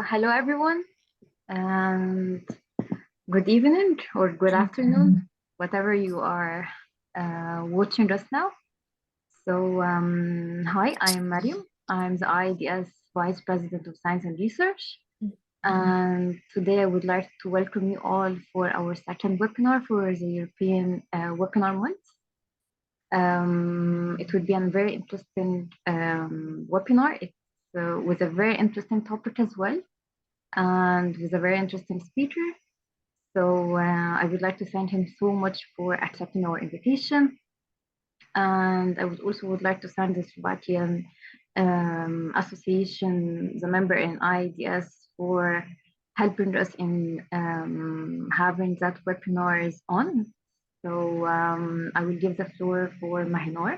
Hello everyone, and good evening or good afternoon, whatever you are watching us now. So, hi, I'm Mariam. I'm the IADS Vice President of Science and Research. And today I would like to welcome you all for our second webinar for the European Webinar Month. It would be a very interesting webinar. It's with a very interesting topic as well, and with a very interesting speaker. So I would like to thank him so much for accepting our invitation. And I would like to thank the Slovakian Association, the member in IADS, for helping us in having that webinars on. So I will give the floor for Mahinor,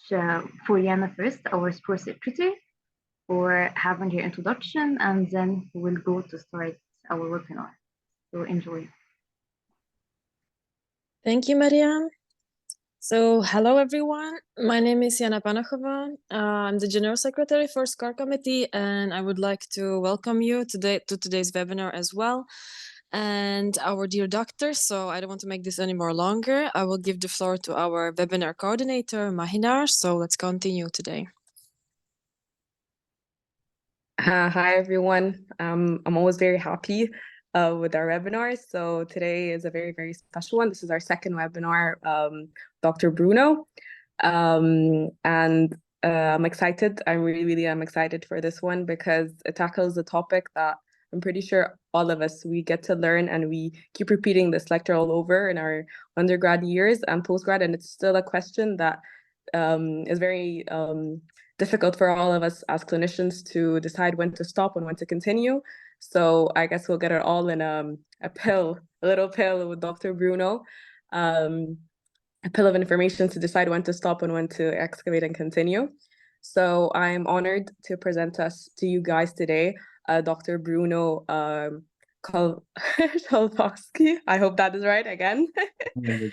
for Yana first, our sports secretary, for having her introduction, and then we'll go to start our webinar. So enjoy. Thank you, Mariam. So hello, everyone. My name is Jana Panachova. I'm the General Secretary for SCAR Committee, and I would like to welcome you today to today's webinar as well. And our dear doctor, so I don't want to make this any more longer. I will give the floor to our webinar coordinator, Mahinar. So let's continue today. Hi, everyone. I'm always very happy with our webinars. So today is a very, very special one. This is our second webinar, Dr. Bruno. I'm excited. I really am excited for this one because it tackles a topic that I'm pretty sure all of us, we get to learn, and we keep repeating this lecture all over in our undergrad years and postgrad. And it's still a question that is very difficult for all of us as clinicians to decide when to stop and when to continue. So I guess we'll get it all in a little pill with Dr. Bruno, a pill of information to decide when to stop and when to excavate and continue. So I'm honored to present us to you guys today, Dr. Bruno Calkovsky. I hope that is right again. He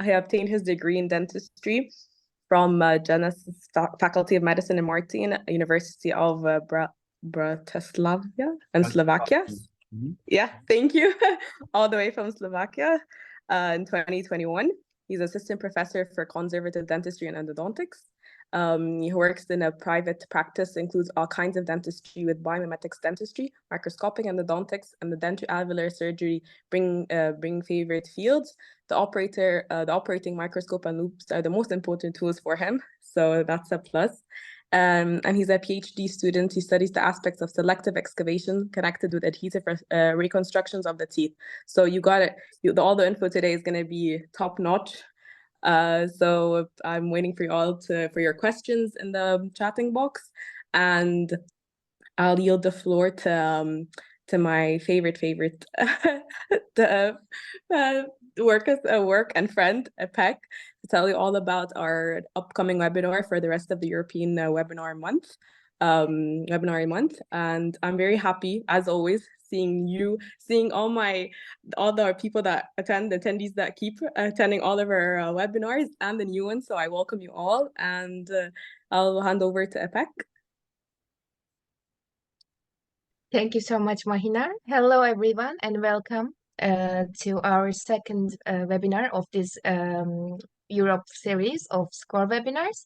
obtained his degree in dentistry from Genesis Faculty of Medicine in Martin, University of Bratislava in Slovakia. Yeah, thank you. All the way from Slovakia in 2021. He's assistant professor for conservative dentistry and endodontics. He works in a private practice, includes all kinds of dentistry with biomimetics dentistry, microscopic endodontics, and the dental-alveolar surgery bring favorite fields. The operating microscope and loops are the most important tools for him, so that's a plus. And he's a PhD student. He studies the aspects of selective excavation connected with adhesive reconstructions of the teeth. So you got it. All the info today is going to be top notch. So I'm waiting for you all for your questions in the chatting box, and I'll yield the floor to my favorite work and friend Pek, to tell you all about our upcoming webinar for the rest of the European webinar month. And I'm very happy, as always, seeing all the people that attendees that keep attending all of our webinars and the new ones. So I welcome you all, and I'll hand over to Epek. Thank you so much, Mahina. Hello, everyone, and welcome to our second webinar of this Europe series of SCORE webinars.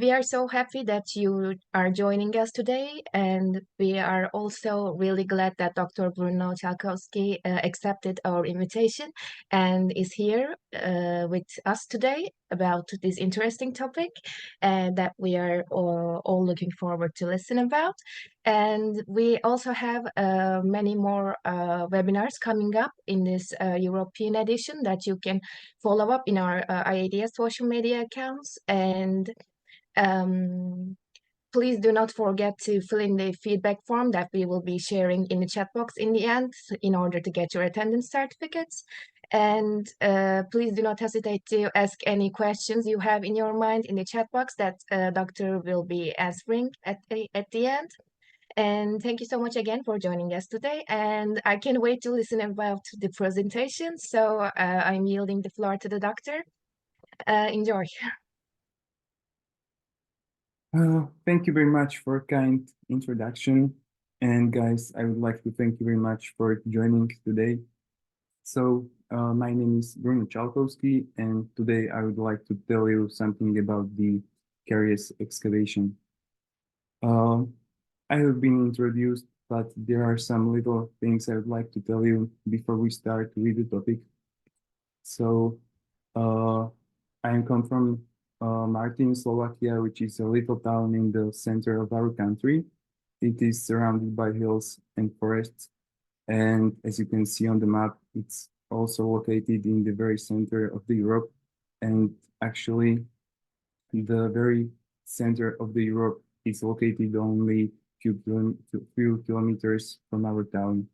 We are so happy that you are joining us today, and we are also really glad that Dr. Bruno Calkovsky accepted our invitation and is here with us today about this interesting topic that we are all looking forward to listen about. And we also have many more webinars coming up in this European edition that you can follow up in our IADS social media accounts. And please do not forget to fill in the feedback form that we will be sharing in the chat box in the end in order to get your attendance certificates. And please do not hesitate to ask any questions you have in your mind in the chat box that Doctor will be answering at the end. And thank you so much again for joining us today. And I can't wait to listen about the presentation. So I'm yielding the floor to the doctor. Enjoy. Thank you very much for kind introduction. And guys, I would like to thank you very much for joining today. So, my name is Bruno Calkovsky, and today I would like to tell you something about the caries excavation. I have been introduced, but there are some little things I would like to tell you before we start with the topic. So, I come from Martin, Slovakia, which is a little town in the center of our country. It is surrounded by hills and forests. And as you can see on the map, it's also located in the very center of the Europe. And actually, the very center of the Europe is located only few kilometers from our town.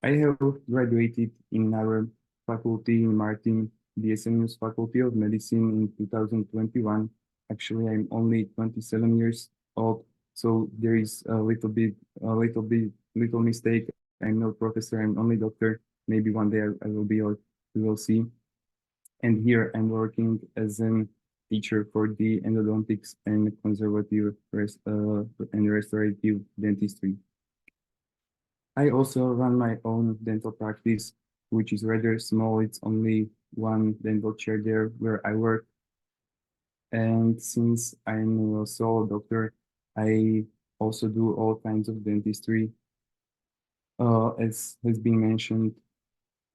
I have graduated in our faculty in Martin, the SMU's Faculty of Medicine in 2021. Actually, I'm only 27 years old, so there is a little mistake. I'm no professor, I'm only doctor. Maybe one day I will be, or we will see. And here I'm working as a teacher for the endodontics and conservative and restorative dentistry. I also run my own dental practice, which is rather small. It's only one dental chair there where I work. And since I'm a solo doctor, I also do all kinds of dentistry. As has been mentioned,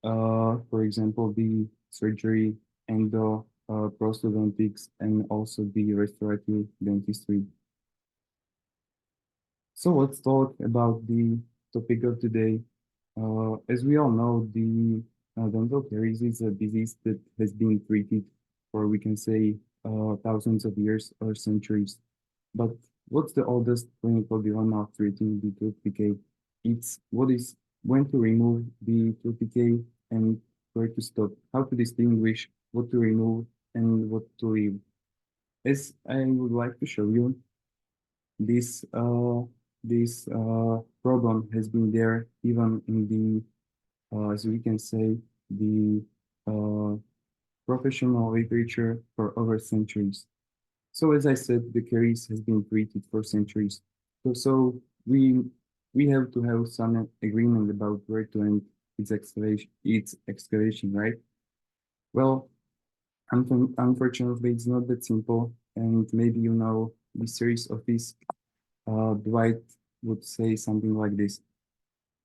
for example, the surgery and the prosthodontics and also the restorative dentistry. So let's talk about the topic of today. As we all know, the dental caries is a disease that has been treated for, we can say, thousands of years or centuries. But what's the oldest clinical dilemma of treating the tooth decay? It's when to remove the tooth decay and where to stop, how to distinguish what to remove and what to leave. As I would like to show you, this problem has been there even in the as we can say, the professional literature for over centuries. So as I said, the caries has been treated for centuries. So we have to have some agreement about where to end its excavation, right? Well, unfortunately, it's not that simple. And maybe you know the series of this, Dwight would say something like this.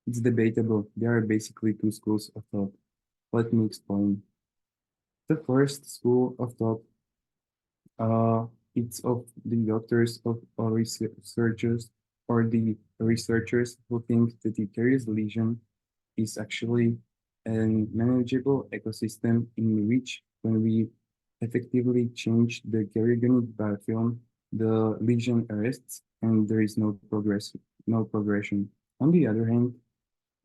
It's debatable. There are basically two schools of thought. Let me explain. The first school of thought, it's of the doctors or researchers or the researchers who think that the caries lesion is actually a manageable ecosystem in which when we effectively change the carriogenic biofilm, the lesion arrests and there is no progression. On the other hand,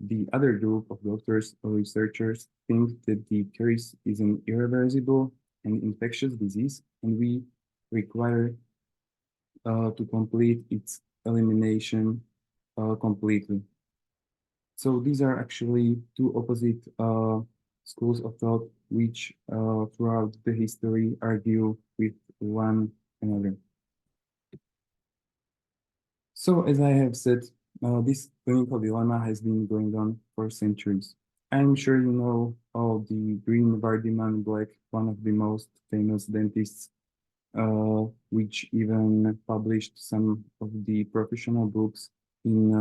the other group of doctors or researchers think that the caries is an irreversible and infectious disease, and we require to complete its elimination completely. So these are actually two opposite schools of thought which throughout the history argue with one another. So as I have said, this clinical dilemma has been going on for centuries. I'm sure you know all the Green Vardiman Black, one of the most famous dentists, which even published some of the professional books in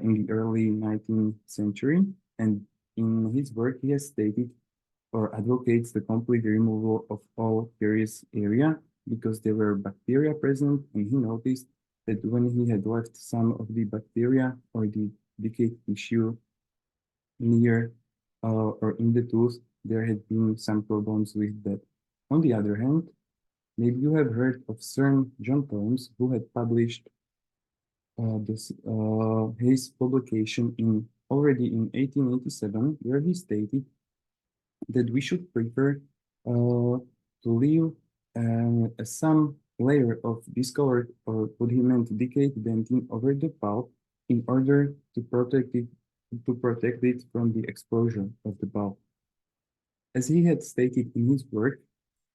in the early 19th century. And in his work, he has stated or advocates the complete removal of all caries area because there were bacteria present, and he noticed that when he had left some of the bacteria or the decayed tissue near or in the tooth, there had been some problems with that. On the other hand, maybe you have heard of Sir John Holmes, who had published his publication already in 1887, where he stated that we should prefer to leave some layer of discolored or what he meant decayed dentin over the pulp in order to protect it from the exposure of the pulp. As he had stated in his work,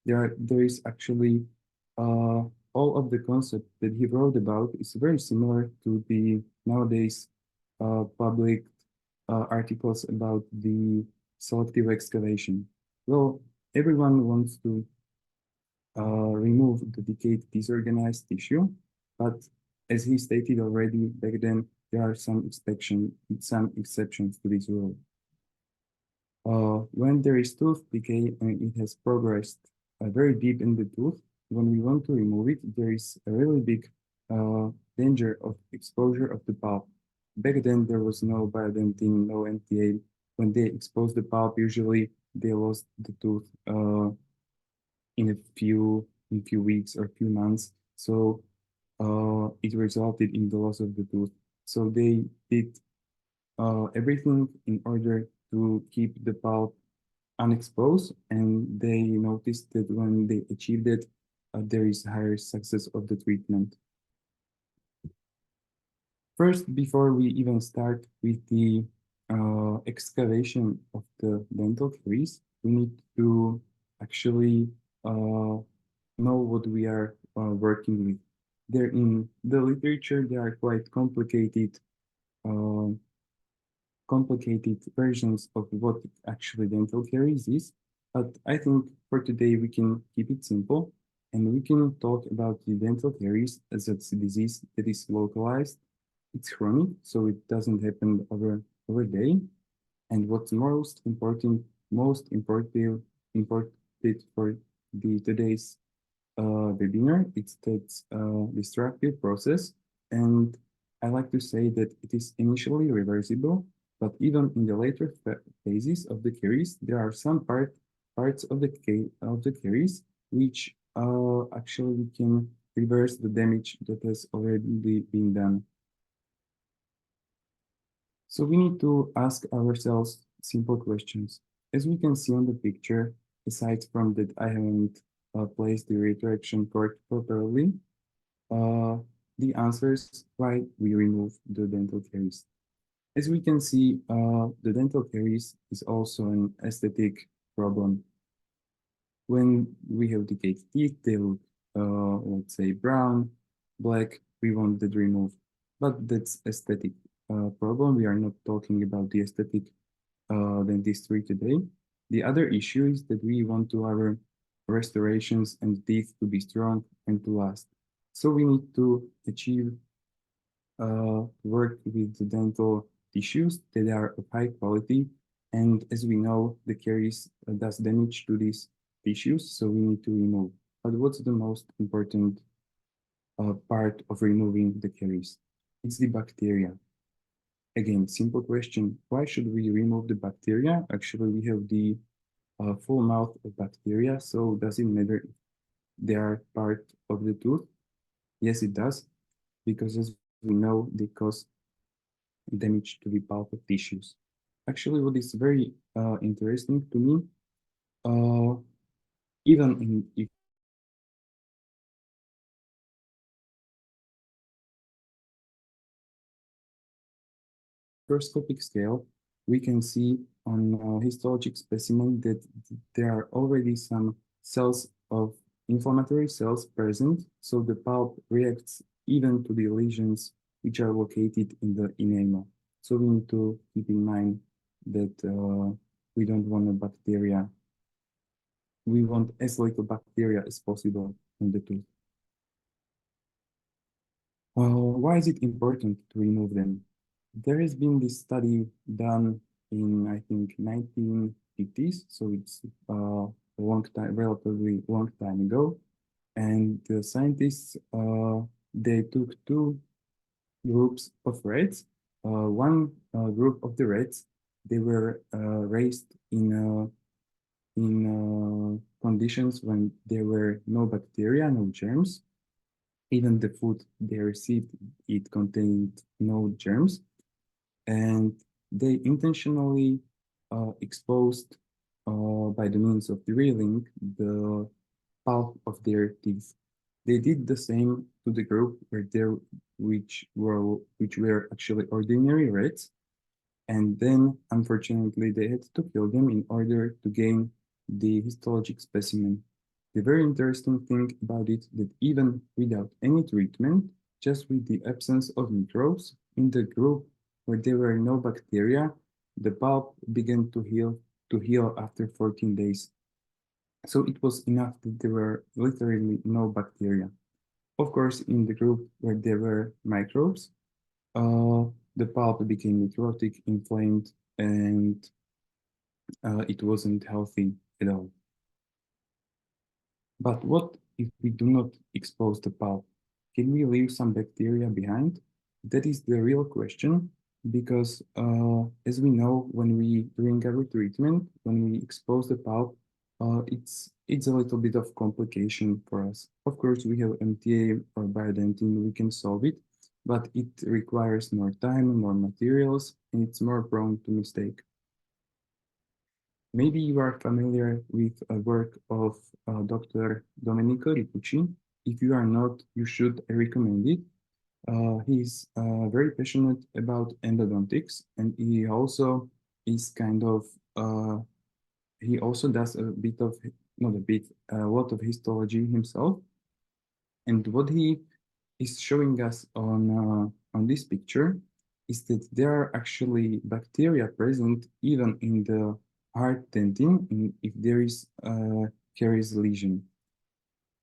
there is actually all of the concept that he wrote about is very similar to the nowadays public articles about the selective excavation. Well, everyone wants to remove the decayed disorganized tissue, but as he stated already back then, there are some exceptions to this rule. When there is tooth decay and it has progressed very deep in the tooth, when we want to remove it, there is a really big danger of exposure of the pulp. Back then, there was no biodentin, no NTA. When they exposed the pulp, usually they lost the tooth in a few weeks or few months. So it resulted in the loss of the tooth. So they did everything in order to keep the pulp unexposed, and they noticed that when they achieved it, there is higher success of the treatment. First, before we even start with the excavation of the dental caries, we need to actually know what we are working with. There in the literature, there are quite complicated versions of what actually dental caries is, but I think for today we can keep it simple and we can talk about the dental caries as a disease that is localized. It's chronic, so it doesn't happen over day. And what's most important for the today's webinar, it's that destructive process. And I like to say that it is initially reversible, but even in the later phases of the caries, there are some parts of the caries which actually we can reverse the damage that has already been done. So we need to ask ourselves simple questions. As we can see on the picture, aside from that I haven't placed the retraction cord properly, the answers why we remove the dental caries. As we can see, the dental caries is also an aesthetic problem. When we have decayed teeth, they look, let's say, brown, black, we want that removed. But that's aesthetic problem. We are not talking about the aesthetic dentistry today. The other issue is that we want to our restorations and teeth to be strong and to last. So we need to achieve work with the dental tissues that are of high quality. And as we know, the caries does damage to these tissues, so we need to remove. But what's the most important part of removing the caries? It's the bacteria. Again, simple question, why should we remove the bacteria? Actually, we have the full mouth of bacteria, so does it matter if they are part of the tooth? Yes, it does, because as we know, they cause damage to the pulp of tissues. Actually, what is very interesting to me, even if microscopic scale, we can see on histologic specimen that there are already some cells of inflammatory cells present, so the pulp reacts even to the lesions which are located in the enamel. So we need to keep in mind that we don't want a bacteria. We want as little bacteria as possible in the tooth. Why is it important to remove them? There has been this study done in, I think, 1950s, so it's a long time, relatively long time ago. And the scientists, they took two groups of rats. One group of the rats, they were raised in conditions when there were no bacteria, no germs. Even the food they received, it contained no germs. And they intentionally exposed by the means of drilling the pulp of their teeth. They did the same to the group which were actually ordinary rats, and then unfortunately they had to kill them in order to gain the histologic specimen. The very interesting thing about it that even without any treatment, just with the absence of microbes, in the group where there were no bacteria, the pulp began to heal after 14 days. So it was enough that there were literally no bacteria. Of course, in the group where there were microbes, the pulp became necrotic, inflamed, and it wasn't healthy at all. But what if we do not expose the pulp? Can we leave some bacteria behind? That is the real question, because as we know, during every treatment, when we expose the pulp, it's a little bit of complication for us. Of course, we have MTA or biodentin, we can solve it, but it requires more time, more materials, and it's more prone to mistake. Maybe you are familiar with a work of Dr. Domenico Ricucci. If you are not, you should recommend it. He's very passionate about endodontics, and he also is he also does a bit of, not a bit, a lot of histology himself. And what he is showing us on this picture is that there are actually bacteria present even in the hard dentin if there is a caries lesion.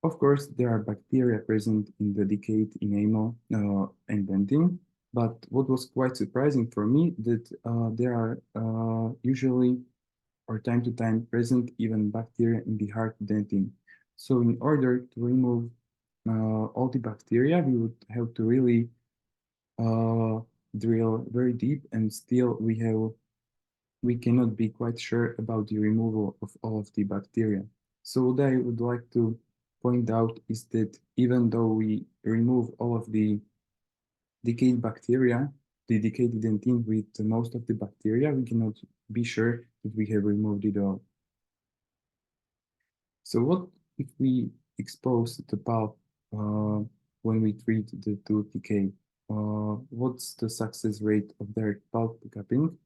Of course, there are bacteria present in the decayed enamel and dentin, but what was quite surprising for me that there are usually or time to time present even bacteria in the hard dentin. So in order to remove all the bacteria, we would have to really drill very deep, and still we cannot be quite sure about the removal of all of the bacteria. So what I would like to point out is that even though we remove all of the decayed bacteria, the decayed dentin with most of the bacteria, we cannot be sure that we have removed it all. So what if we expose the pulp when we treat the tooth decay? What's the success rate of direct pulp capping?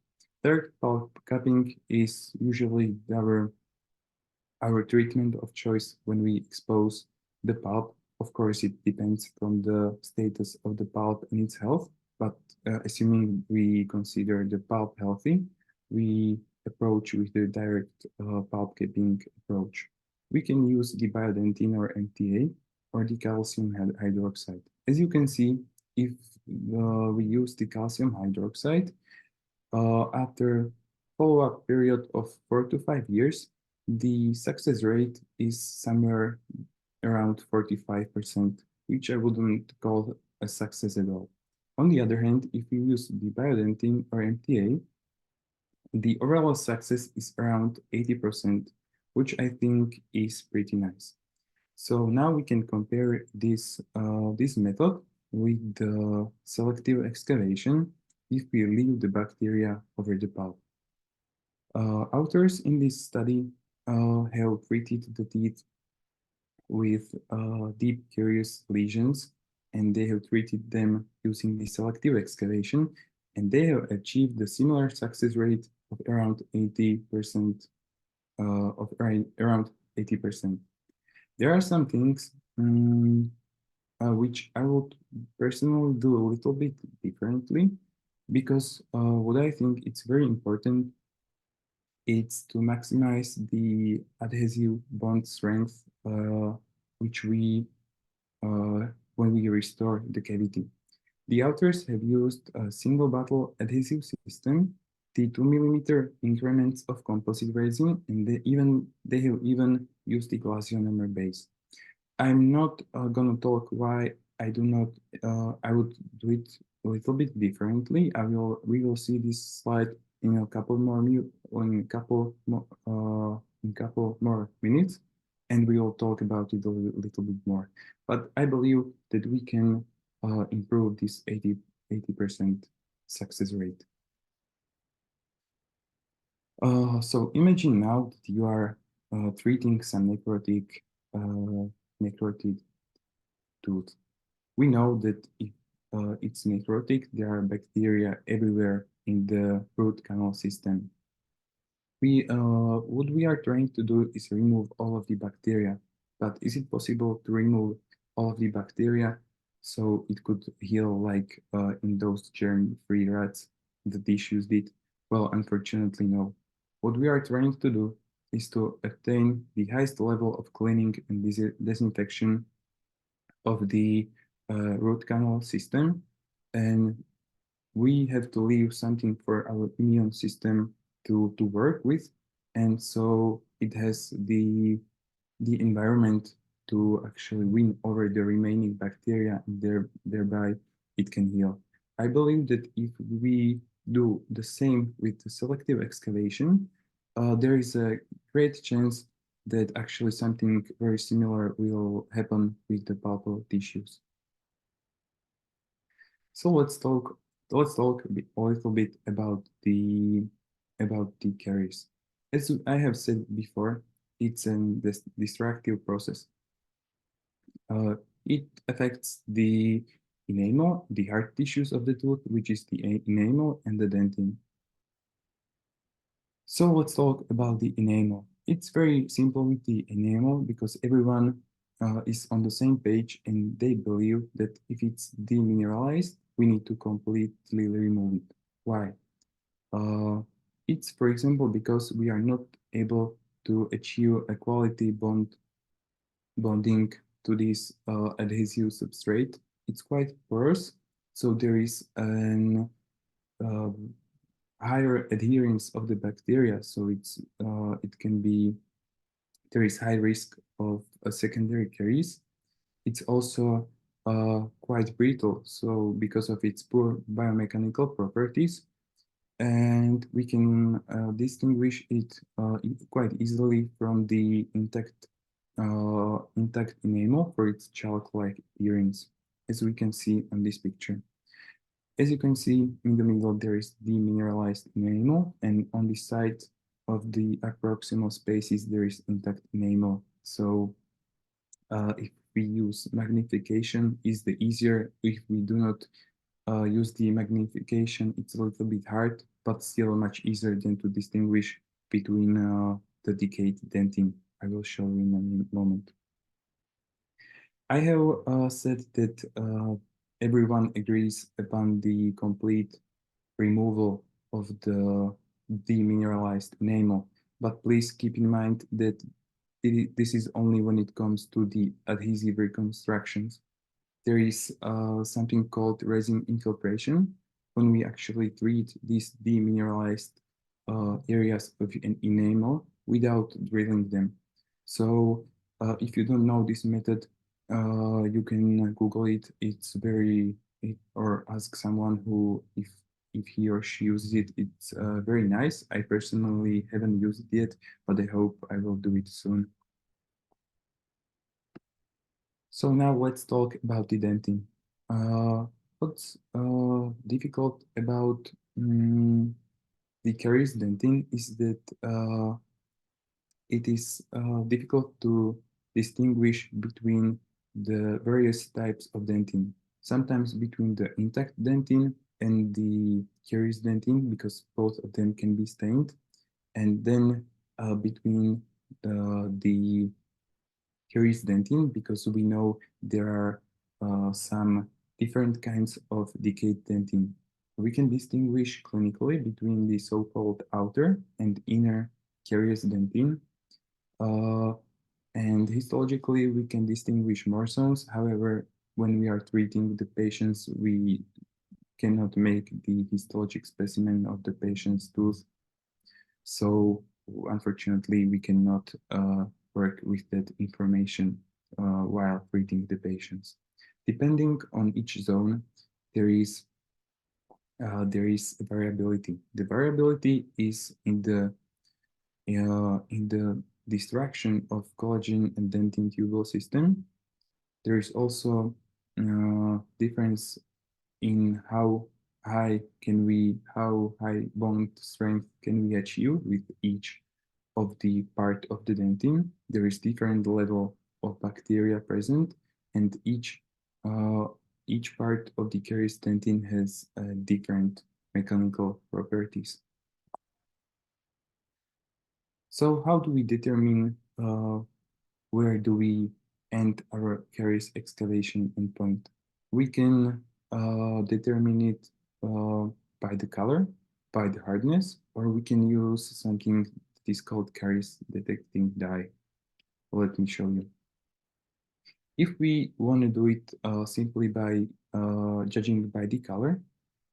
Direct pulp capping is usually our treatment of choice when we expose the pulp. Of course, it depends from the status of the pulp and its health, but assuming we consider the pulp healthy, we approach with the direct pulp capping approach. We can use the biodentin or MTA or the calcium hydroxide. As you can see, if we use the calcium hydroxide, after follow-up period of 4 to 5 years, the success rate is somewhere around 45%, which I wouldn't call a success at all. On the other hand, if you use the biodentin or MTA, the overall success is around 80%, which I think is pretty nice. So now we can compare this method with the selective excavation if we leave the bacteria over the pulp. Authors in this study have treated the teeth with deep caries lesions, and they have treated them using the selective excavation, and they have achieved a similar success rate of around 80%. Around 80%. There are some things which I would personally do a little bit differently, because what I think it's very important is to maximize the adhesive bond strength which we when we restore the cavity. The authors have used a single bottle adhesive system, the 2mm increments of composite resin, and they have even used the glass ionomer base. I'm not gonna talk why I do not. I would do it a little bit differently. We will see this slide in a couple more minutes, and we will talk about it a little bit more. But I believe that we can improve this 80% success rate. So imagine now that you are treating some necrotic tooth. We know that if it's necrotic, there are bacteria everywhere in the root canal system. What we are trying to do is remove all of the bacteria. but is it possible to remove all of the bacteria so it could heal like in those germ-free rats the tissues did? Well, unfortunately, no. What we are trying to do is to attain the highest level of cleaning and disinfection of the root canal system, and we have to leave something for our immune system to work with, and so it has the environment to actually win over the remaining bacteria, and thereby it can heal. I believe that if we do the same with the selective excavation, there is a great chance that actually something very similar will happen with the pulpal tissues. So let's talk a little bit about the caries. As I have said before, it's an destructive process. It affects the enamel, the hard tissues of the tooth, which is the enamel and the dentin. So let's talk about the enamel. It's very simple with the enamel because everyone is on the same page and they believe that if it's demineralized, we need to completely remove it. Why? It's, for example, because we are not able to achieve a quality bonding to this adhesive substrate. It's quite porous, so there is an higher adherence of the bacteria, so there is high risk of a secondary caries. It's also quite brittle, so because of its poor biomechanical properties, and we can distinguish it quite easily from the intact enamel for its chalk-like appearance, as we can see on this picture. As you can see, in the middle there is demineralized enamel, and on the side of the approximal spaces there is intact enamel. So if we use magnification, is the easier. If we do not use the magnification, it's a little bit hard, but still much easier than to distinguish between the decayed dentin. I will show you in a moment. I have said that everyone agrees upon the complete removal of the demineralized enamel, but please keep in mind that this is only when it comes to the adhesive reconstructions. There is something called resin infiltration when we actually treat these demineralized areas of an enamel without drilling them. So if you don't know this method, you can Google it. It's or ask someone who, if he or she uses it, it's very nice. I personally haven't used it yet, but I hope I will do it soon. So now let's talk about the dentin. What's difficult about the caries dentin is that it is difficult to distinguish between the various types of dentin. Sometimes between the intact dentin and the caries dentin, because both of them can be stained, and then between the caries dentin, because we know there are some different kinds of decayed dentin. We can distinguish clinically between the so-called outer and inner caries dentin. And histologically, we can distinguish more zones. However, when we are treating the patients, we cannot make the histologic specimen of the patient's tooth. So unfortunately, we cannot work with that information while treating the patients. Depending on each zone, there is variability. The variability is in the destruction of collagen and dentin tubule system. There is also difference in how high bond strength can we achieve with each of the part of the dentin. There is different level of bacteria present, and each part of the caries dentin has different mechanical properties. So how do we determine where do we end our caries excavation endpoint? We can determine it by the color, by the hardness, or we can use something that is called caries detecting dye. Let me show you. If we want to do it simply by judging by the color,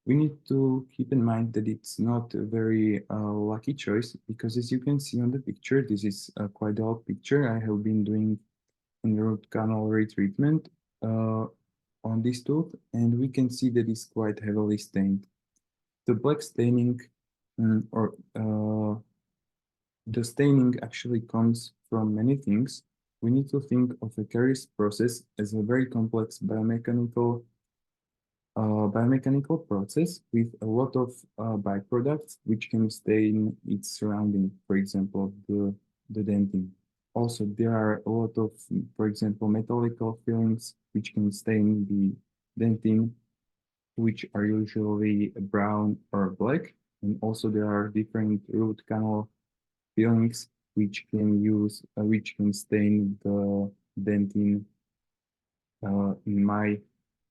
we need to keep in mind that it's not a very lucky choice, because as you can see on the picture, this is quite an old picture I have been doing in root canal retreatment on this tooth, and we can see that it's quite heavily stained. The black staining or the staining actually comes from many things. We need to think of a caries process as a very complex biomechanical process with a lot of byproducts which can stain its surrounding, for example, the dentin. Also, there are a lot of, for example, metallical fillings which can stain the dentin, which are usually brown or black. And also there are different root canal fillings which can stain the dentin.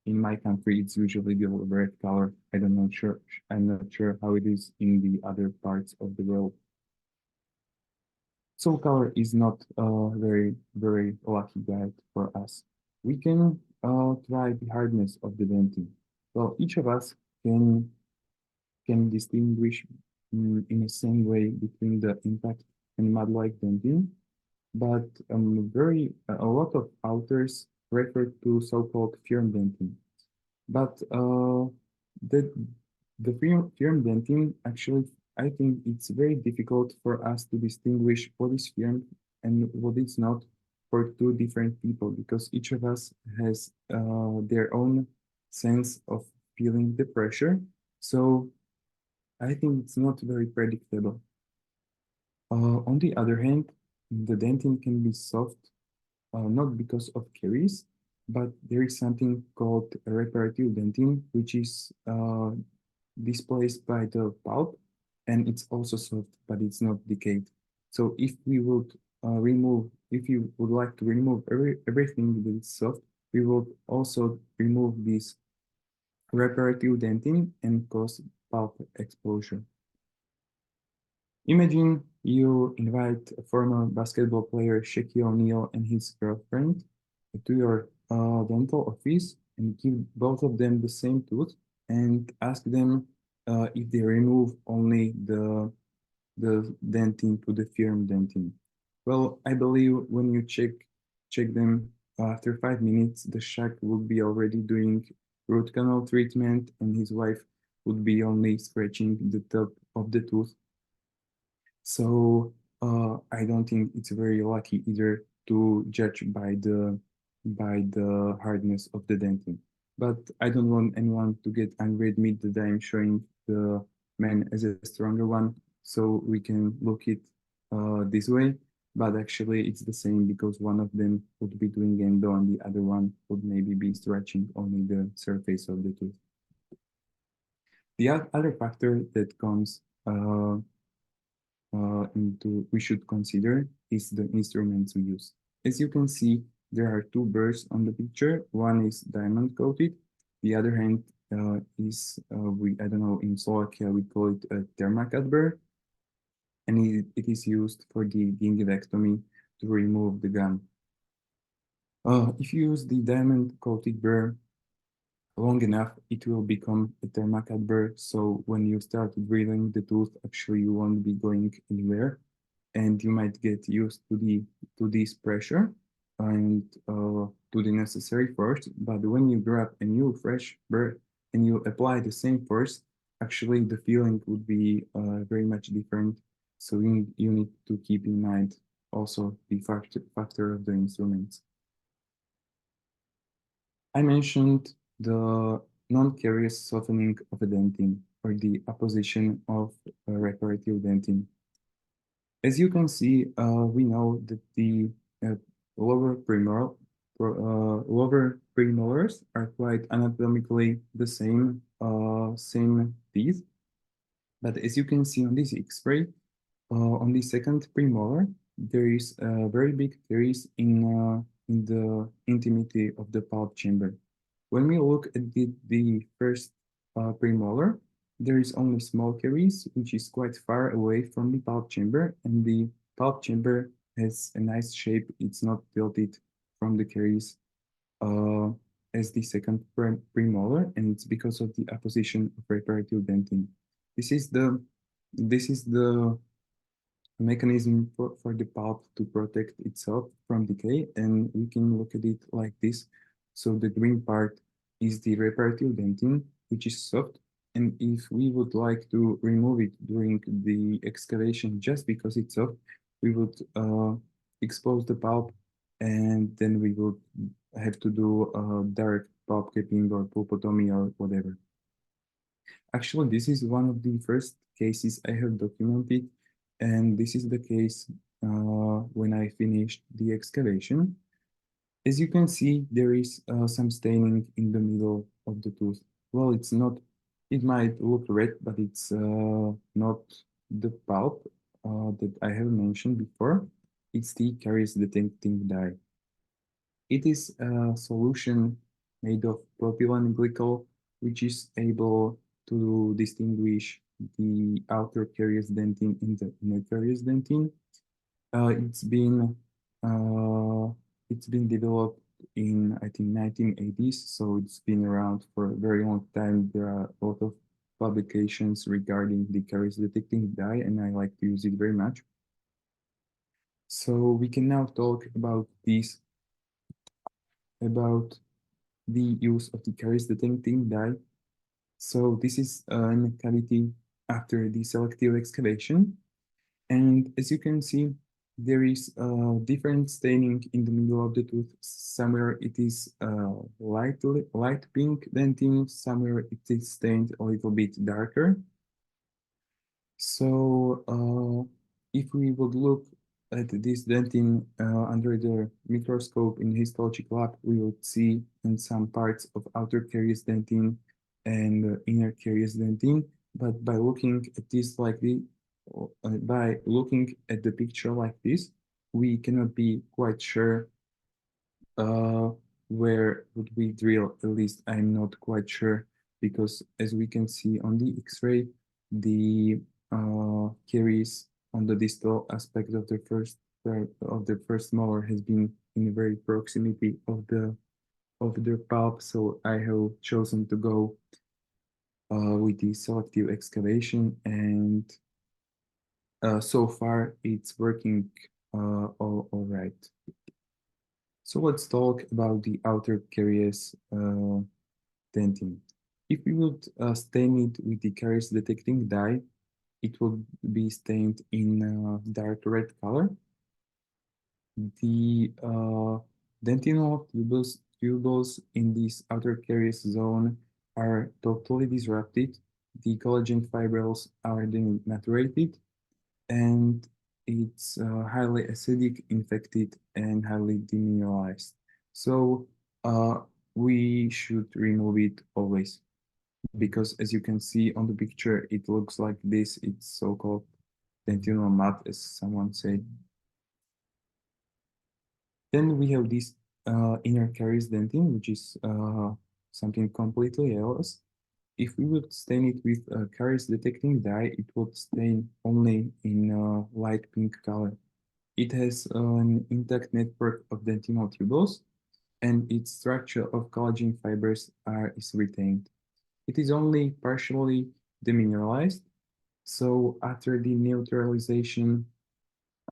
In my country, it's usually the red color. I'm not sure how it is in the other parts of the world. So color is not a very lucky guide for us. We can try the hardness of the dentin. Well, each of us can distinguish in the same way between the impact and mud-like dentin, but a lot of authors refer to so-called firm dentin. But the firm dentin, actually, I think it's very difficult for us to distinguish what is firm and what is not for two different people, because each of us has their own sense of feeling the pressure. So I think it's not very predictable. On the other hand, the dentin can be soft, not because of caries, but there is something called a reparative dentin, which is displaced by the pulp, and it's also soft, but it's not decayed. So if you would like to remove everything that is soft, we would also remove this reparative dentin and cause pulp exposure. Imagine you invite a former basketball player Shaquille O'Neal and his girlfriend to your dental office and give both of them the same tooth and ask them if they remove only the dentin to the firm dentin. Well, I believe when you check them after 5 minutes, the Shaq would be already doing root canal treatment and his wife would be only scratching the top of the tooth. So I don't think it's very lucky either to judge by the hardness of the dentin. But I don't want anyone to get angry at me that I'm showing the man as a stronger one, so we can look it this way. But actually it's the same, because one of them would be doing endo and the other one would maybe be stretching only the surface of the tooth. The other factor that comes we should consider is the instruments we use. As you can see, there are two burrs on the picture. One is diamond coated. The other hand is, I don't know, in Slovakia we call it a thermacut burr. And it is used for the gingivectomy to remove the gum. If you use the diamond coated burr long enough, it will become a thermacut burr. So when you start drilling the tooth, actually you won't be going anywhere, and you might get used to this pressure and to the necessary force. But when you grab a new fresh burr and you apply the same force, actually the feeling would be very much different. So you need to keep in mind also the factor of the instruments. I mentioned the non-carious softening of a dentin, or the opposition of a reparative dentin. As you can see, we know that the lower premolars are quite anatomically the same teeth. But as you can see on this X-ray, on the second premolar, there is a very big caries in the intimacy of the pulp chamber. When we look at the first premolar, there is only small caries, which is quite far away from the pulp chamber, and the pulp chamber has a nice shape. It's not tilted from the caries as the second premolar, and it's because of the apposition of reparative dentin. This is the mechanism for the pulp to protect itself from decay, and we can look at it like this. So the green part is the reparative dentin, which is soft, and if we would like to remove it during the excavation just because it's soft, we would expose the pulp, and then we would have to do direct pulp capping or pulpotomy or whatever. Actually, this is one of the first cases I have documented, and this is the case when I finished the excavation. As you can see, there is some staining in the middle of the tooth. Well, it's not, it might look red, but it's not the pulp that I have mentioned before. It's the caries detecting dye. It is a solution made of propylene glycol, which is able to distinguish the outer caries dentin and the inner caries dentin. It's been developed in, I think, 1980s, so it's been around for a very long time. There are a lot of publications regarding the caries detecting dye, and I like to use it very much. So we can now talk about this, about the use of the caries detecting dye. So this is an cavity after the selective excavation. And as you can see, there is different staining in the middle of the tooth. Somewhere it is light pink dentin, somewhere it is stained a little bit darker. So if we would look at this dentin under the microscope in histological lab, we would see in some parts of outer caries dentin and inner caries dentin. But by looking at this like this, by looking at the picture like this, we cannot be quite sure where would we drill. At least I'm not quite sure, because as we can see on the X-ray, the caries on the distal aspect of the first molar has been in the very proximity of the pulp. So I have chosen to go with the selective excavation, and so far it's working all right. So let's talk about the outer caries dentin. If we would stain it with the caries detecting dye, it will be stained in dark red color. The dentinal tubules in this outer caries zone are totally disrupted. The collagen fibrils are denaturated, and it's highly acidic, infected, and highly demineralized. So we should remove it always, because as you can see on the picture, it looks like this. It's so-called dentinal mud, as someone said. Then we have this inner caries dentin, which is something completely else. If we would stain it with caries detecting dye, it would stain only in light pink color. It has an intact network of dentinal tubules, and its structure of collagen fibers is retained. It is only partially demineralized, so after the neutralization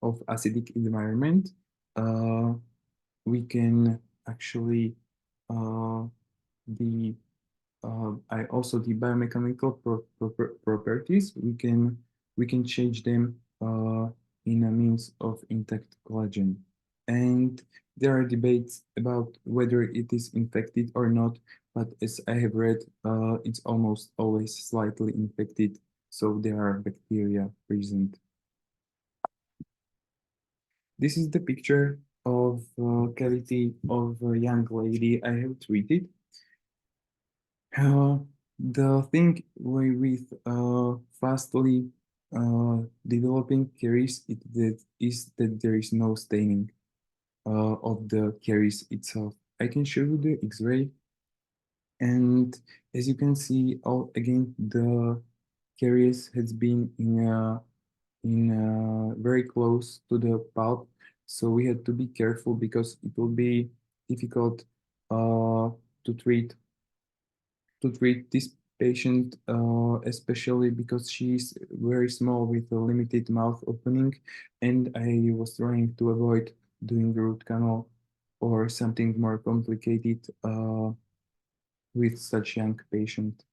of acidic environment, we can actually the biomechanical properties, we can change them in a means of intact collagen. And there are debates about whether it is infected or not, but as I have read, it's almost always slightly infected, so there are bacteria present. This is the picture of cavity of a young lady I have treated. The thing with fastly developing caries is that there is no staining of the caries itself. I can show you the X-ray, and as you can see, again, the caries has been very close to the pulp, so we had to be careful because it will be difficult to treat this patient, especially because she's very small with a limited mouth opening, and I was trying to avoid doing root canal or something more complicated with such young patient.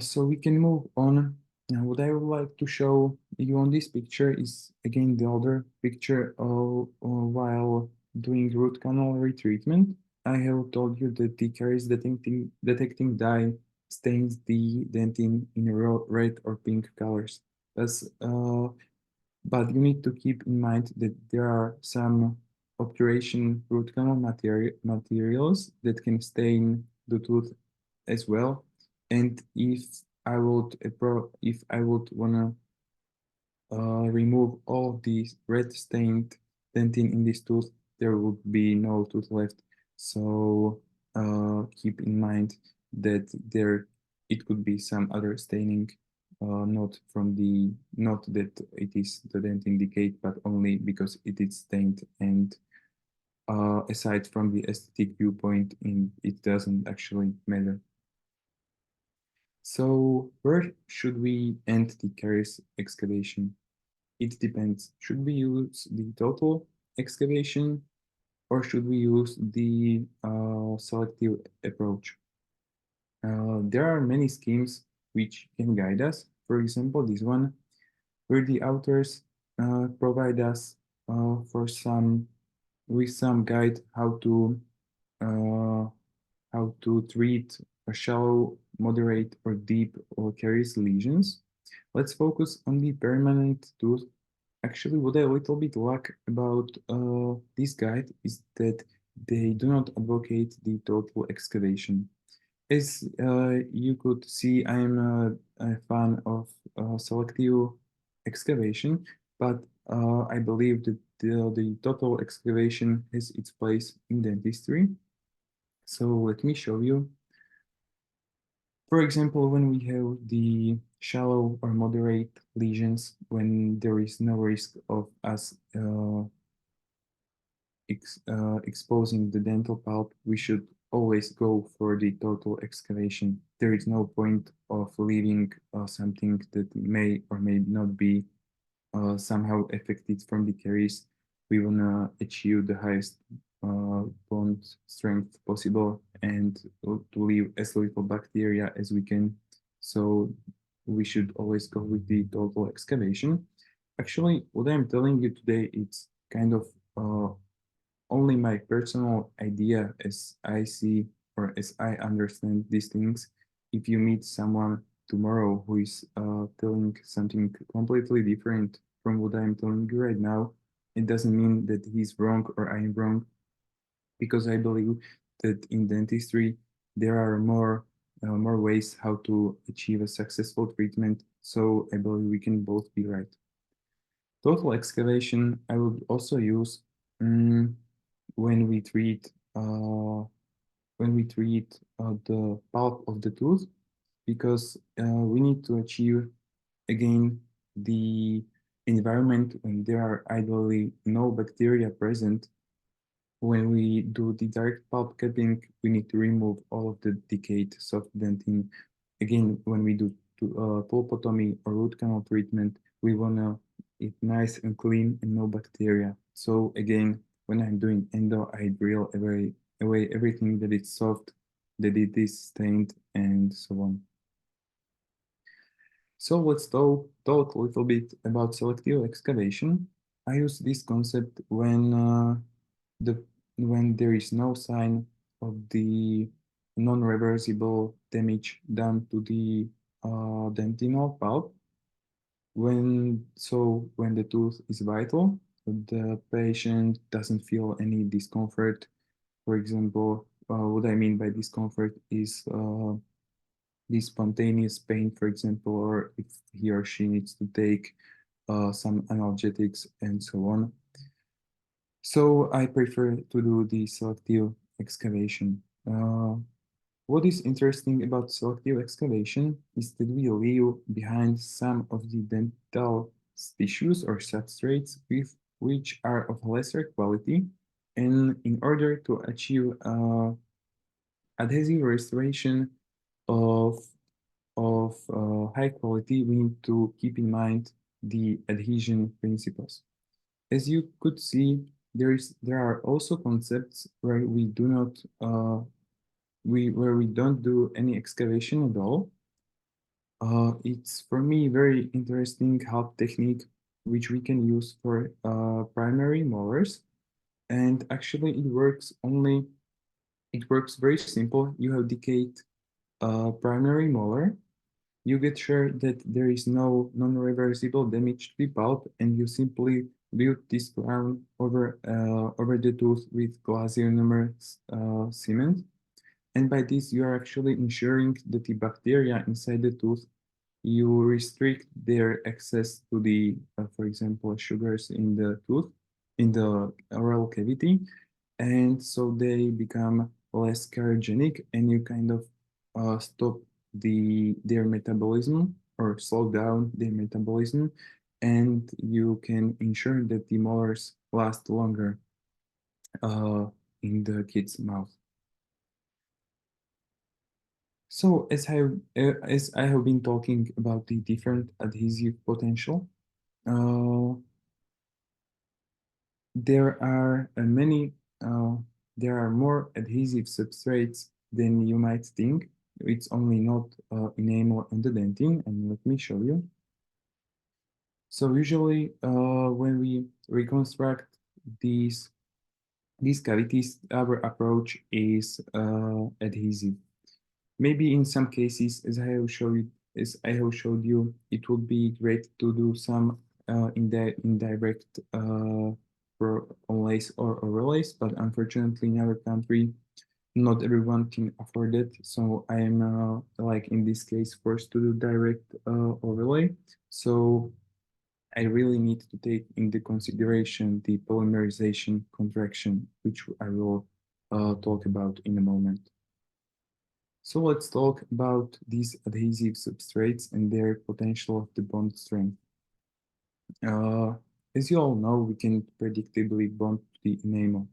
So we can move on. Now, what I would like to show you on this picture is again the other picture of while doing root canal retreatment. I have told you that the caries detecting dye stains the dentin in red or pink colors. But you need to keep in mind that there are some obturation root canal materials that can stain the tooth as well. And if I would wanna remove all these red stained dentin in this tooth, there would be no tooth left. So keep in mind that it could be some other staining, not that it is the dentin decayed, but only because it is stained, and aside from the aesthetic viewpoint, it doesn't actually matter. So where should we end the caries excavation? It depends. Should we use the total excavation or should we use the selective approach? There are many schemes which can guide us. For example, this one, where the authors provide us with some guide how to treat a shallow, moderate, or deep or caries lesions. Let's focus on the permanent tooth. Actually, what I a little bit like about this guide is that they do not advocate the total excavation. As you could see, I'm a fan of selective excavation, but I believe that the total excavation has its place in dentistry. So let me show you. For example, when we have the shallow or moderate lesions, when there is no risk of us exposing the dental pulp, we should always go for the total excavation. There is no point of leaving something that may or may not be somehow affected from the caries. We want to achieve the highest bond strength possible and to leave as little bacteria as we can. So we should always go with the total excavation. Actually, what I'm telling you today, it's kind of only my personal idea as I see or as I understand these things. If you meet someone tomorrow who is telling something completely different from what I'm telling you right now, it doesn't mean that he's wrong or I'm wrong, because I believe that in dentistry there are more ways how to achieve a successful treatment. So I believe we can both be right. Total excavation I would also use when we treat the pulp of the tooth, because we need to achieve again the environment when there are ideally no bacteria present. When we do the direct pulp capping, we need to remove all of the decayed soft dentin. Again, when we do pulpotomy or root canal treatment, we wanna it nice and clean and no bacteria. So again, when I'm doing endo, I drill away everything that is soft, that it is stained, and so on. So let's talk a little bit about selective excavation. I use this concept when there is no sign of the non-reversible damage done to the dentinal pulp. When the tooth is vital, the patient doesn't feel any discomfort. For example, what I mean by discomfort is this spontaneous pain, for example, or if he or she needs to take some analgesics and so on. So I prefer to do the selective excavation. What is interesting about selective excavation is that we leave behind some of the dental tissues or substrates which are of lesser quality, and in order to achieve adhesive restoration of high quality, we need to keep in mind the adhesion principles. As you could see, there are also concepts where we do not where we don't do any excavation at all. It's for me very interesting help technique which we can use for primary molars, and actually it works very simple. You have decayed primary molar. You get sure that there is no non-reversible damage to the pulp, and you simply build this crown over the tooth with glass ionomer cement. And by this, you are actually ensuring that the bacteria inside the tooth, you restrict their access to the, for example, sugars in the tooth, in the oral cavity, and so they become less carcinogenic, and you kind of stop their metabolism or slow down their metabolism, and you can ensure that the molars last longer in the kid's mouth. So as I have been talking about the different adhesive potential, there are there are more adhesive substrates than you might think. It's only not enamel and the dentin, and let me show you. So usually when we reconstruct these cavities, our approach is adhesive. Maybe in some cases, as I have showed you, it would be great to do some indirect onlays or overlays, but unfortunately in our country, not everyone can afford it. So I am like in this case forced to do direct overlay. So I really need to take into consideration the polymerization contraction, which I will talk about in a moment. So let's talk about these adhesive substrates and their potential of the bond strength. As you all know, we can predictably bond to the enamel.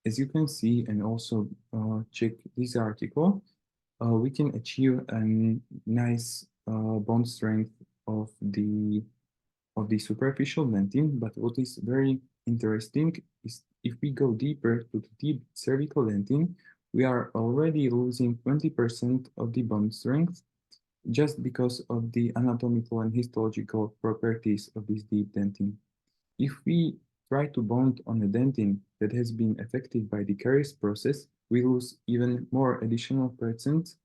As you can see, and also check this article, we can achieve a nice bond strength of the superficial dentin. But what is very interesting is if we go deeper to the deep cervical dentin, we are already losing 20% of the bond strength just because of the anatomical and histological properties of this deep dentin. If we try to bond on a dentin that has been affected by the caries process, we lose even more additional percent.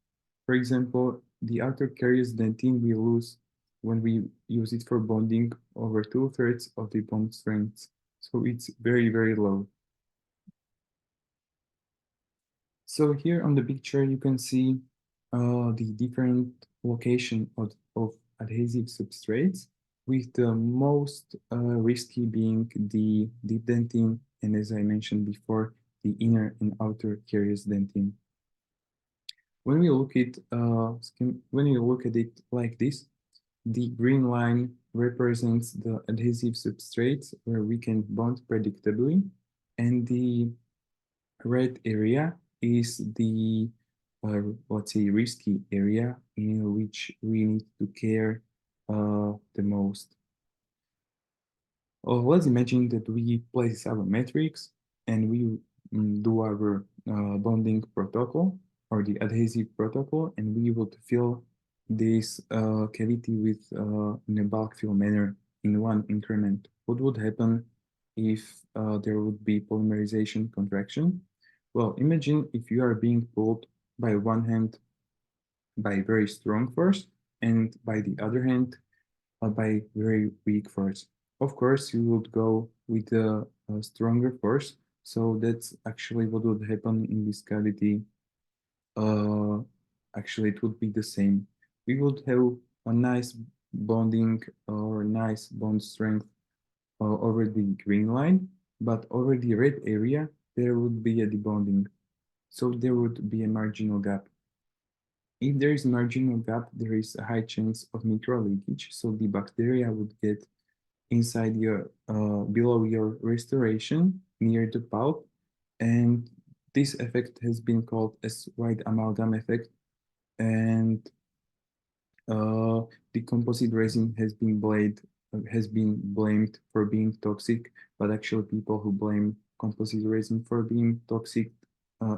For example, the outer caries dentin we lose when we use it for bonding over 2/3 of the bond strength. So it's very, very low. So here on the picture, you can see the different location of adhesive substrates, with the most risky being the deep dentin, and as I mentioned before, the inner and outer caries dentin. When we look at it like this, the green line represents the adhesive substrates where we can bond predictably, and the red area is the let's say risky area in which we need to care the most. Let's imagine that we place our matrix and we do our bonding protocol or the adhesive protocol, and we would fill this cavity with in a bulk fill manner in one increment. What would happen if there would be polymerization contraction? Well, imagine if you are being pulled by one hand by very strong force and by the other hand by very weak force. Of course, you would go with a stronger force. So that's actually what would happen in this cavity actually it would be the same. We would have a nice bonding or nice bond strength over the green line, but over the red area, there would be a debonding. So there would be a marginal gap. If there is marginal gap, there is a high chance of micro leakage. So the bacteria would get inside your below your restoration near the pulp, and this effect has been called as white amalgam effect. And the composite resin has been blamed for being toxic, but actually people who blame composite resin for being toxic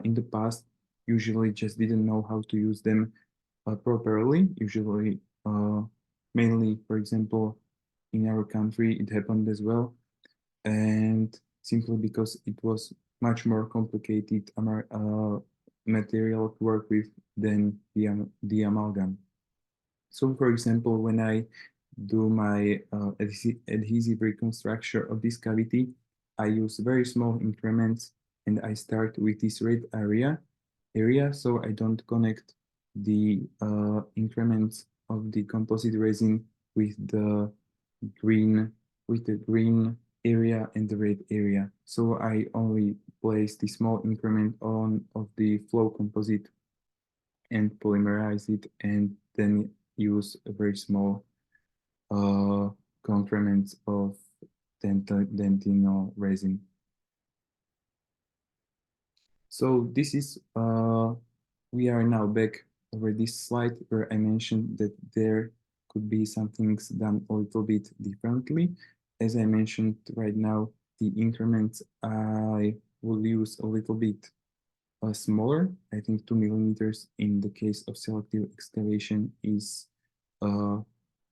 in the past usually just didn't know how to use them properly. Usually, mainly, for example, in our country, it happened as well, and simply because it was much more complicated material to work with than the amalgam. So, for example, when I do my adhesive reconstruction of this cavity, I use very small increments, and I start with this red area, so I don't connect the increments of the composite resin with the green area and the red area. So I only place the small increment on of the flow composite and polymerize it, and then use a very small increments of dentino resin. So this is we are now back over this slide where I mentioned that there could be some things done a little bit differently. As I mentioned right now, the increments I will use a little bit smaller. I think 2 millimeters in the case of selective excavation is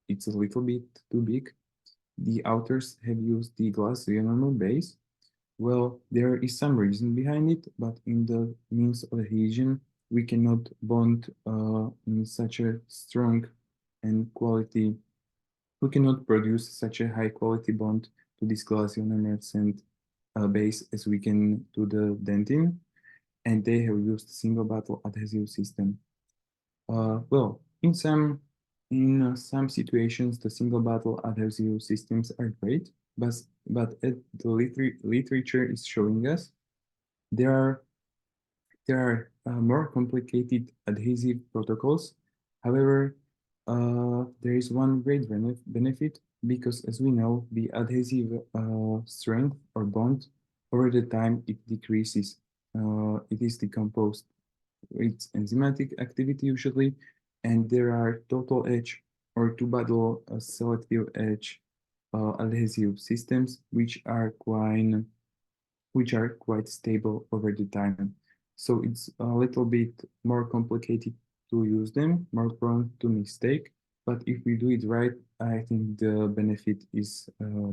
it's a little bit too big. The authors have used the glass ionomer base. Well, there is some reason behind it, but in the means of adhesion, we cannot bond in such a strong and quality. We cannot produce such a high quality bond to this glass ionomer sand base as we can to the dentin, and they have used single battle adhesive system. Well, in some situations, the single battle adhesive systems are great, but the literature is showing us there are more complicated adhesive protocols. However, there is one great benefit because, as we know, the adhesive strength or bond over the time it decreases. It is decomposed. It's enzymatic activity usually, and there are total edge or two-battle selective edge adhesive systems which are quite stable over the time. So it's a little bit more complicated to use them, more prone to mistake. But if we do it right, I think the benefit is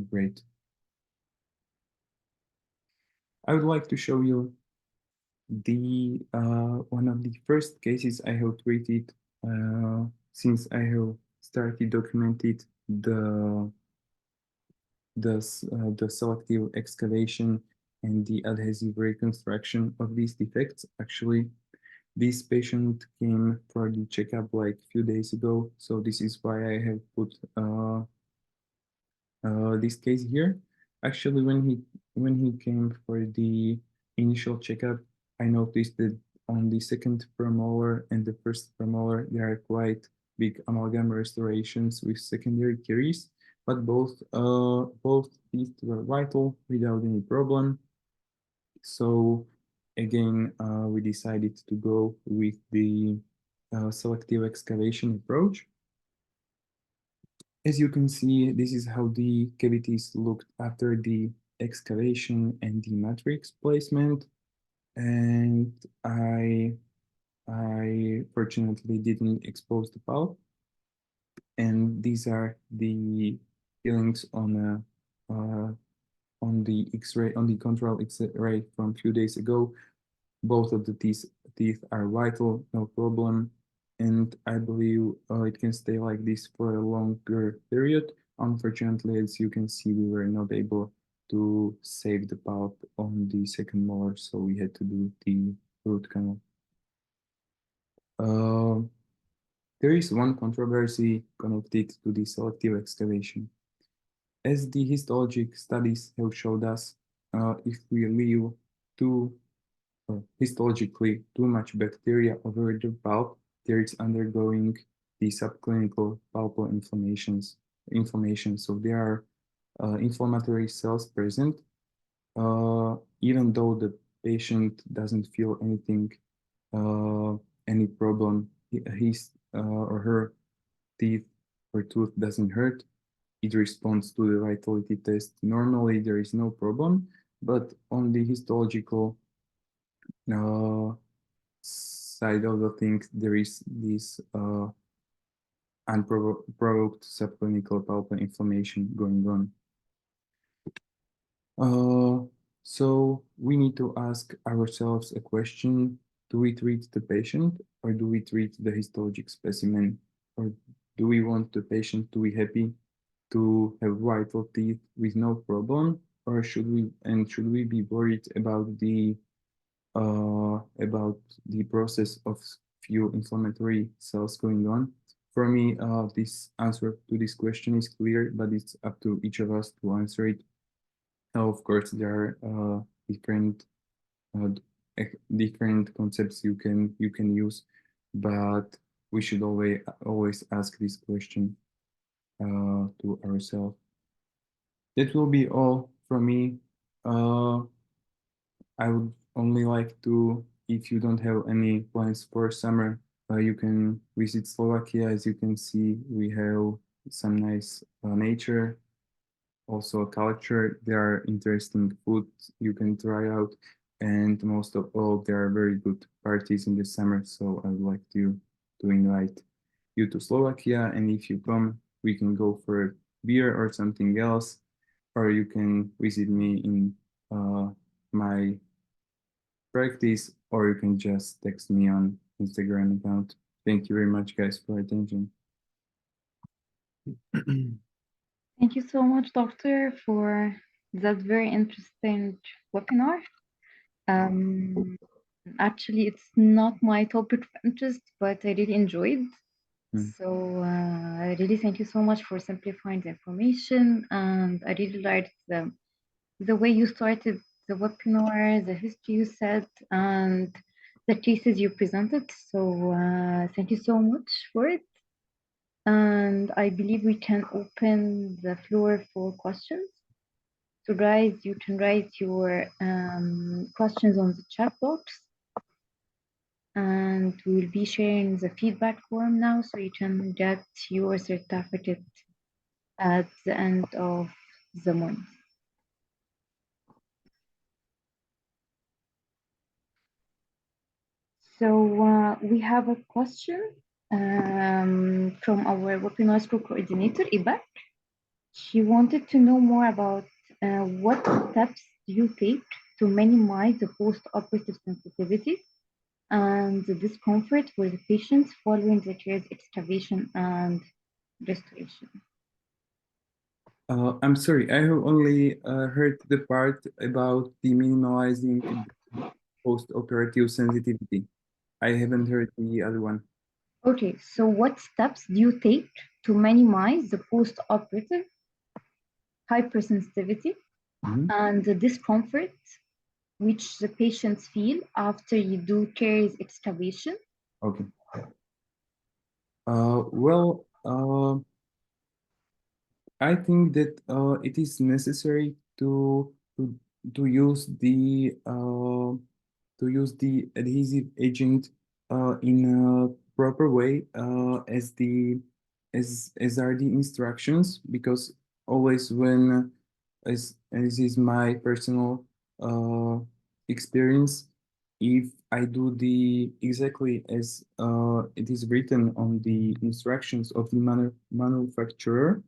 great. I would like to show you the one of the first cases I have treated since I have started documented the selective excavation and the adhesive reconstruction of these defects. Actually, this patient came for the checkup like a few days ago, so this is why I have put this case here. Actually, when he came for the initial checkup, I noticed that on the second premolar and the first premolar, there are quite big amalgam restorations with secondary caries, but both teeth were vital without any problem. So again, we decided to go with the selective excavation approach. As you can see, this is how the cavities looked after the excavation and the matrix placement. And I fortunately didn't expose the pulp. And these are the fillings on the X-ray, on the control X-ray from a few days ago. Both of the teeth are vital, no problem. And I believe it can stay like this for a longer period. Unfortunately, as you can see, we were not able to save the pulp on the second molar, so we had to do the root canal. There is one controversy connected to the selective excavation. As the histologic studies have showed us, if we leave histologically too much bacteria over the pulp, there is undergoing the subclinical pulpal inflammation. So there are inflammatory cells present, even though the patient doesn't feel anything, any problem, his or her teeth or tooth doesn't hurt. It responds to the vitality test. Normally, there is no problem, but on the histological side of the things, there is this unprovoked subclinical pulpal inflammation going on. So we need to ask ourselves a question: do we treat the patient or do we treat the histologic specimen? Or do we want the patient to be happy to have vital teeth with no problem? Or should we be worried about the process of few inflammatory cells going on? For me, this answer to this question is clear, but it's up to each of us to answer it. Of course, there are different concepts you can use, but we should always ask this question to ourselves. That will be all from me. I would only like to, if you don't have any plans for summer, you can visit Slovakia. As you can see, we have some nice nature, also culture. There are interesting foods you can try out, and most of all, there are very good parties in the summer. So I would like to invite you to Slovakia, and if you come, we can go for a beer or something else, or you can visit me in my practice, or you can just text me on Instagram account. Thank you very much, guys, for attention. Thank you so much, Doctor, for that very interesting webinar. Actually, it's not my topic of interest, but I really enjoyed. So I really thank you so much for simplifying the information, and I really liked the way you started the webinar, the history you said, and the cases you presented. So thank you so much for it. And I believe we can open the floor for questions. So guys, you can write your questions on the chat box. And we will be sharing the feedback form now, so you can get your certificate at the end of the month. So we have a question from our webinar school coordinator, Ibak. She wanted to know more about what steps do you take to minimize the post-operative sensitivity and the discomfort for the patients following the caries excavation and restoration. I'm sorry, I have only heard the part about the minimalizing post-operative sensitivity. I haven't heard the other one. Okay, so what steps do you take to minimize the post-operative hypersensitivity and the discomfort which the patients feel after you do caries excavation? Okay. Well, I think that it is necessary to use the adhesive agent in a proper way as are the instructions, because always when as is my personal experience, if I do the exactly as it is written on the instructions of the manufacturer,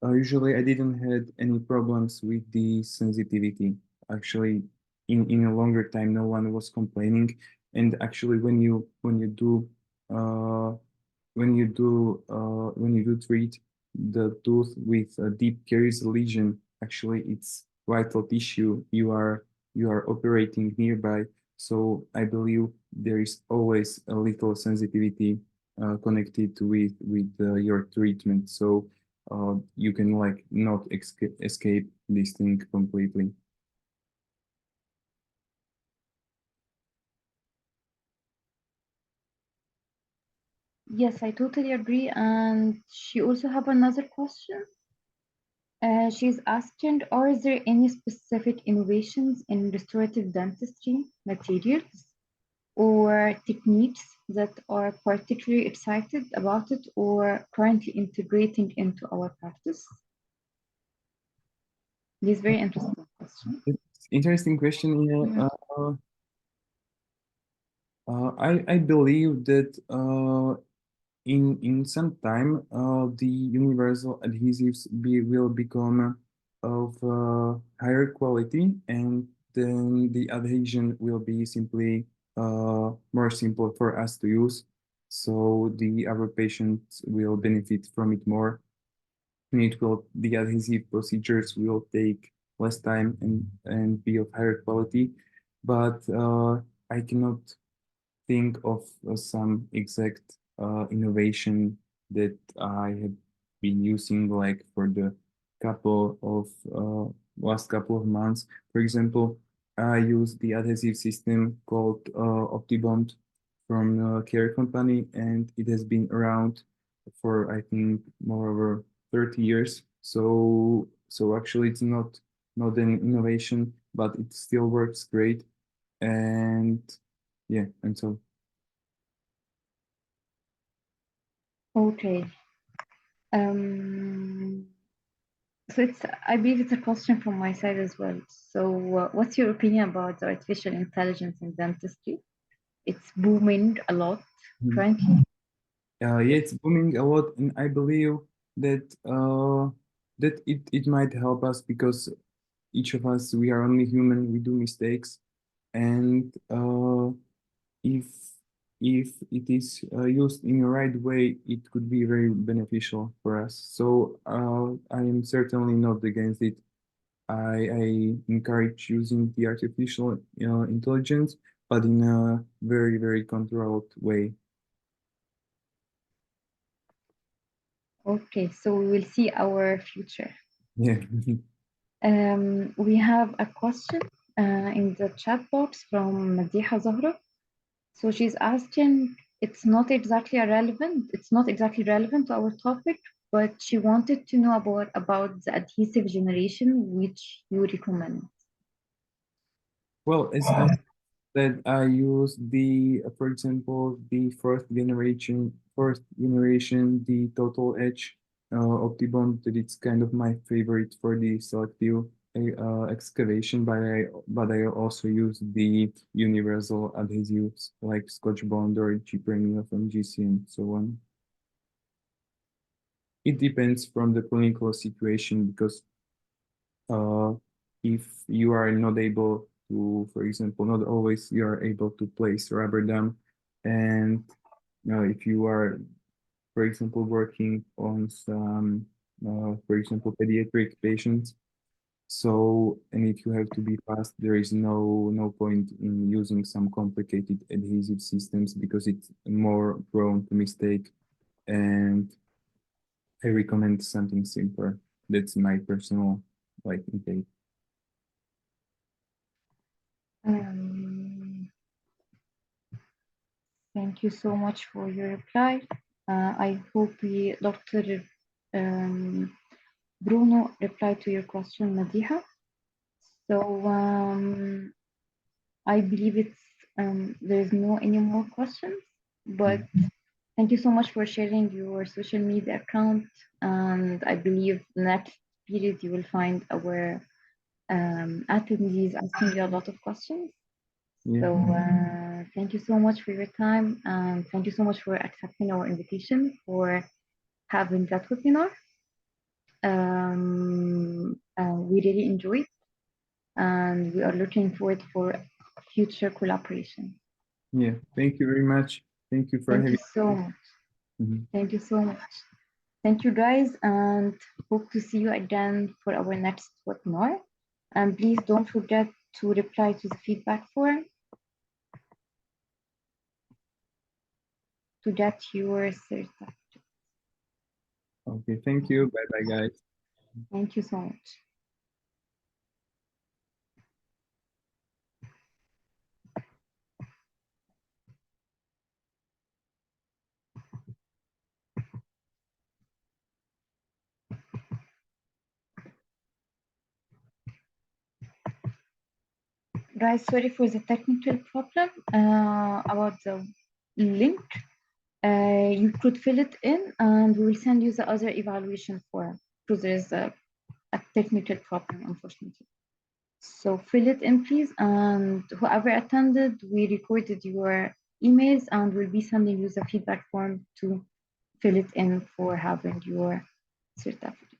usually I didn't had any problems with the sensitivity. Actually, in a longer time, no one was complaining. And actually, when you do treat the tooth with a deep caries lesion, actually it's vital tissue you are operating nearby. So I believe there is always a little sensitivity connected with your treatment, so you can like not escape this thing completely. Yes, I totally agree. And she also have another question. She's asking, are there any specific innovations in restorative dentistry materials or techniques that are particularly excited about it or currently integrating into our practice? This is very interesting question. It's interesting question. Yeah. I believe that in some time the universal adhesives will become of higher quality, and then the adhesion will be simply more simple for us to use. So our patients will benefit from it more, and the adhesive procedures will take less time and be of higher quality. But I cannot think of some exact innovation that I have been using like for the last couple of months. For example, I use the adhesive system called OptiBond from a care company, and it has been around for I think more over 30 years. So actually it's not an innovation, but it still works great. And yeah, and so. Okay. So I believe it's a question from my side as well. So what's your opinion about the artificial intelligence in dentistry? It's booming a lot currently. Yeah, it's booming a lot, and I believe that it might help us because each of us, we are only human, we do mistakes, and if if it is used in the right way, it could be very beneficial for us. So I am certainly not against it. I encourage using the artificial intelligence, but in a very, very controlled way. Okay, so we will see our future. Yeah. We have a question in the chat box from Madiha Zahra. So she's asking, it's not exactly relevant to our topic, but she wanted to know about the adhesive generation, which you recommend. Well, as I said, I use for example, the first generation, the Total Edge Optibond, that it's kind of my favorite for the selective excavation, but I also use the universal adhesives like Scotch Bond or G Premium from GC and so on. It depends from the clinical situation, because if you are not able to, for example, not always you are able to place rubber dam, and if you are, for example, working on some, for example, pediatric patients, so, and if you have to be fast, there is no point in using some complicated adhesive systems because it's more prone to mistake, and I recommend something simpler. That's my personal intake. Thank you so much for your reply. I hope Dr. Bruno replied to your question, Madiha. So I believe there's no any more questions, but thank you so much for sharing your social media account. And I believe next period you will find our attendees asking you a lot of questions. Yeah. So thank you so much for your time, and thank you so much for accepting our invitation for having that webinar. We really enjoyed, and we are looking forward for future collaboration. Yeah, thank you very much. Thank you for Thank having you so much. Thank you so much. Thank you, guys, and hope to see you again for our next webinar. And please don't forget to reply to the feedback form. to get your certificate. Okay, thank you. Bye-bye, guys. Thank you so much. Guys, sorry for the technical problem about the link. You could fill it in and we will send you the other evaluation form because there is a technical problem, unfortunately. So fill it in, please. And whoever attended, we recorded your emails and we'll be sending you the feedback form to fill it in for having your certificate.